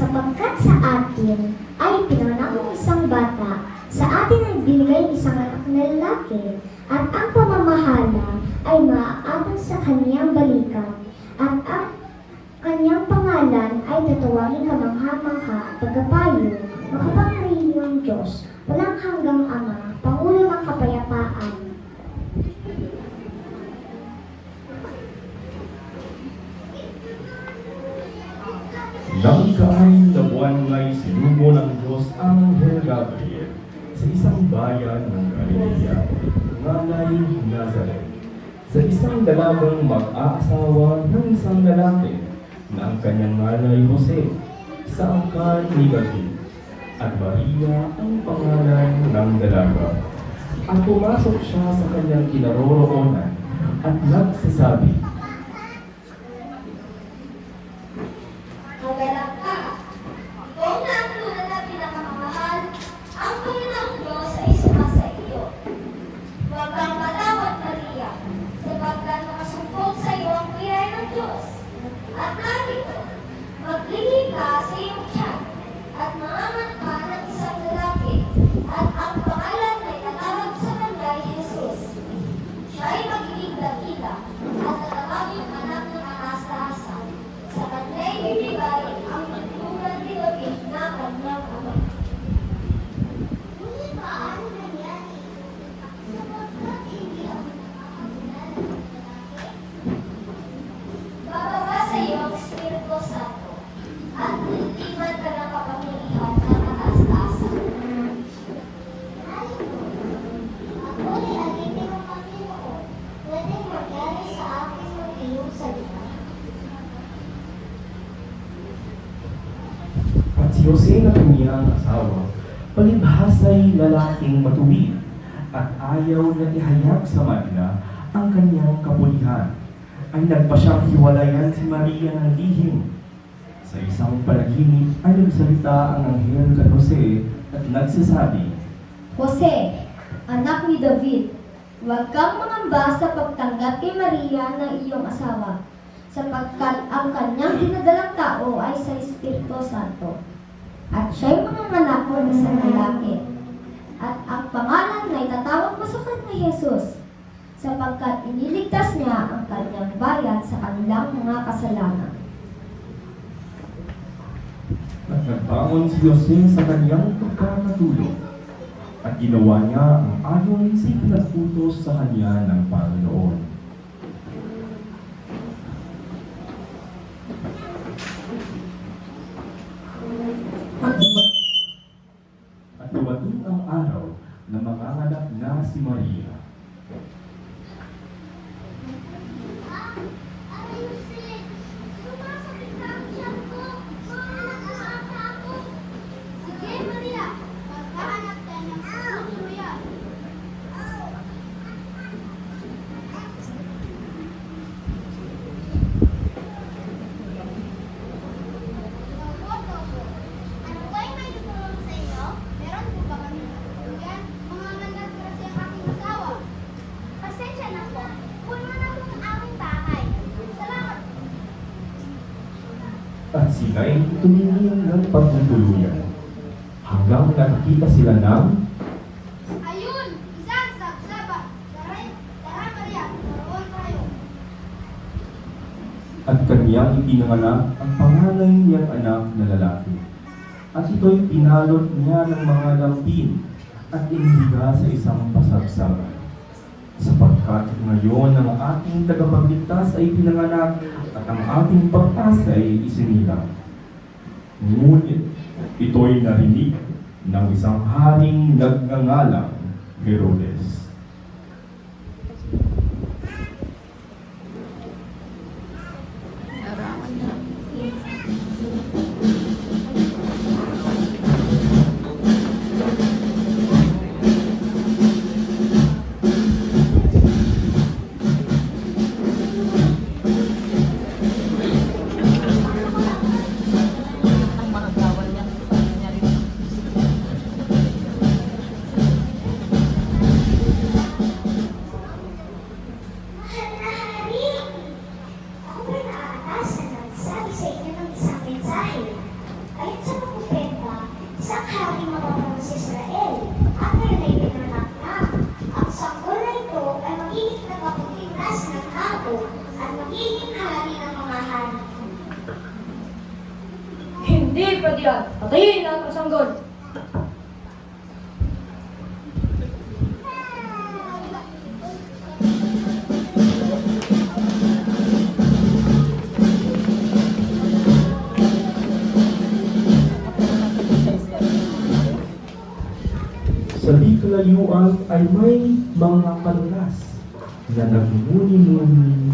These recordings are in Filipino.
sapagkat sa atin ay pinanganak ng isang bata, sa atin ay binigay isang anak na lalaki, at ang pamamahala ay maaabot sa kaniyang balikat, at ang kanyang pangalan ay tatawagin kamangha-mangha, tagapayo, makapangyarihang Diyos, walang hanggang Ama, Pangulo ng Kapayapaan. Nang ika-6 na buwan nga'y sinugo ng Diyos ang Anghel Gabriel sa isang bayan ng Galilea, nganay Nazaret, sa isang dalagang mag-aasawa ng isang lalaki na ang kanyang nanay Jose, sa angkan ni David, at Maria ang pangalan ng dalaga. At pumasok siya sa kanyang kinaroroonan at nagsasabi, Magalak ka! Ikaw na ang tunay na pinakamamahal, ang Panginoong Diyos ay sumasa iyo. Huwag kang malawat, Maria, sapagkat nakasungkot sa iyo ang biyaya ng Diyos. At narito, maglili ka sa iyong tiyan, at manganak ka ng isang lalaki, at ang pangalan na itatawag sa kanya ay Jesus. Siya ay magiging dakila, at tatawagin anak ng ataas-taasan. Sa kanya ay bibigay ang pagtutunan ni David na kanyang ama. Ngunit paano nangyari? Sapagkat hindi ako nakakakilala ng lalaki. Bababa sa iyo ang Espiritu Santo, at liliman ka ng kapangyarihan ng kataas-taasan. Ako ay alipin ng Panginoon, pwedeng magyari sa akin ng iyong salita. at si Jose na kanyang asawa, palibhasa'y lalaking matuwid at ayaw na ihayag sa madla ang kanyang kapulihan, ay nagpa siyang hiwalayan si Maria ng lihim. Sa isang panaginip ay nagsalita ang anghel kay Jose at nagsasabi, Jose, anak ni David, huwag kang mangamba sa pagtanggap kay Maria ng iyong asawa, sapagkat ang kanyang dinadalang tao ay sa Espiritu Santo. At siya'y manganganak ng isang lalaki. At ang pangalan na itatawag mo sa kanya Jesus, sapagkat iniligtas niya ang kanyang bayan sa kanilang mga kasalanan. at nagbangon si Jose sa kanyang pagkakatulog, at ginawa niya ang ayon sa ipinagputos sa kanya ng Panginoon. At dumating ang araw na manganganak na si Maria. Ayusin! Sumasakit na ang tiyan ko! Manganak ang ako! Sige, Maria! Magkahanap tayo ng tuluyan! Ano ba yung may tutulong sa inyo? Meron po ba kami tuluyan? Manganganak kasi ang aking asawa. Pasensya na po. Puno na po ang aming bahay. Salamat. At sila'y tumingin ng pagtutuluyan hanggang nakakita sila ng Ayun! Isang sagsaba! Tara, Maria! Naroon tayo! at kaniyang ipinanganak ang panganay niyang anak na lalaki. At ito'y pinalot niya ng mga lambing at inihiga sa isang pasagsagan. Sapagkat ngayon ang ating tagapagligtas ay pinanganak at ang ating pag-asa ay isinilang. Ngunit ito'y narinig ng isang haring nagngangalang Herodes. Hindi pwede yan. Patayin lahat ng sanggol. Sa di kalayuan ay may mga kalulas na nagmumuni-muni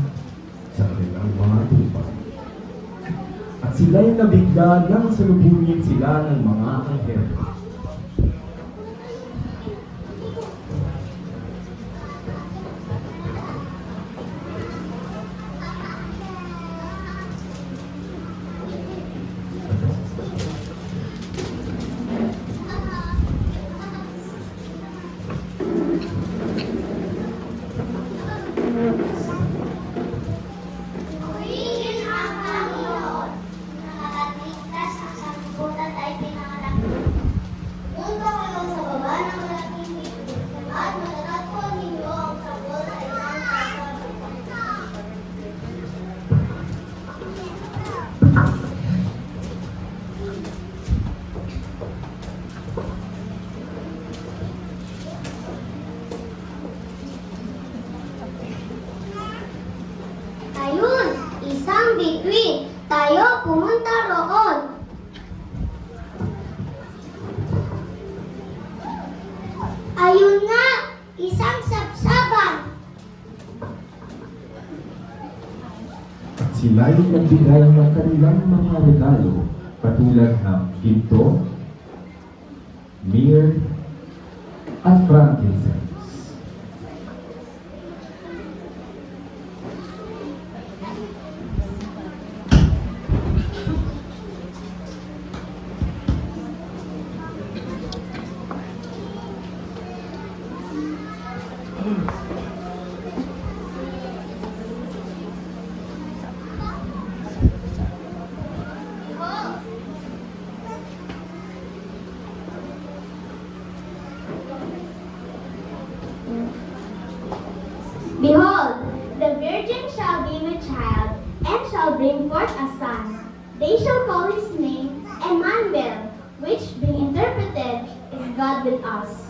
sa kanilang mga tupa. At sila'y nabigla nang salubungin sila ng mga anghel. Purihin ang Panginoon. Nakakatligtas ang sanlibutan ay pinanganak. Punta kayo sa baba ng malaking higit at matatagpuan ninyo ang sabol sa isang kapal. Ayun, isang bituin. Tayo pumunta roon. Ayun nga, isang sapsaban. At sila'y nagbigay ng kanilang mga regalo katulad ng ginto, myrrh, at frankincense. Behold, the virgin shall be with child, and shall bring forth a son. They shall call his name Emmanuel, which being interpreted is God with us.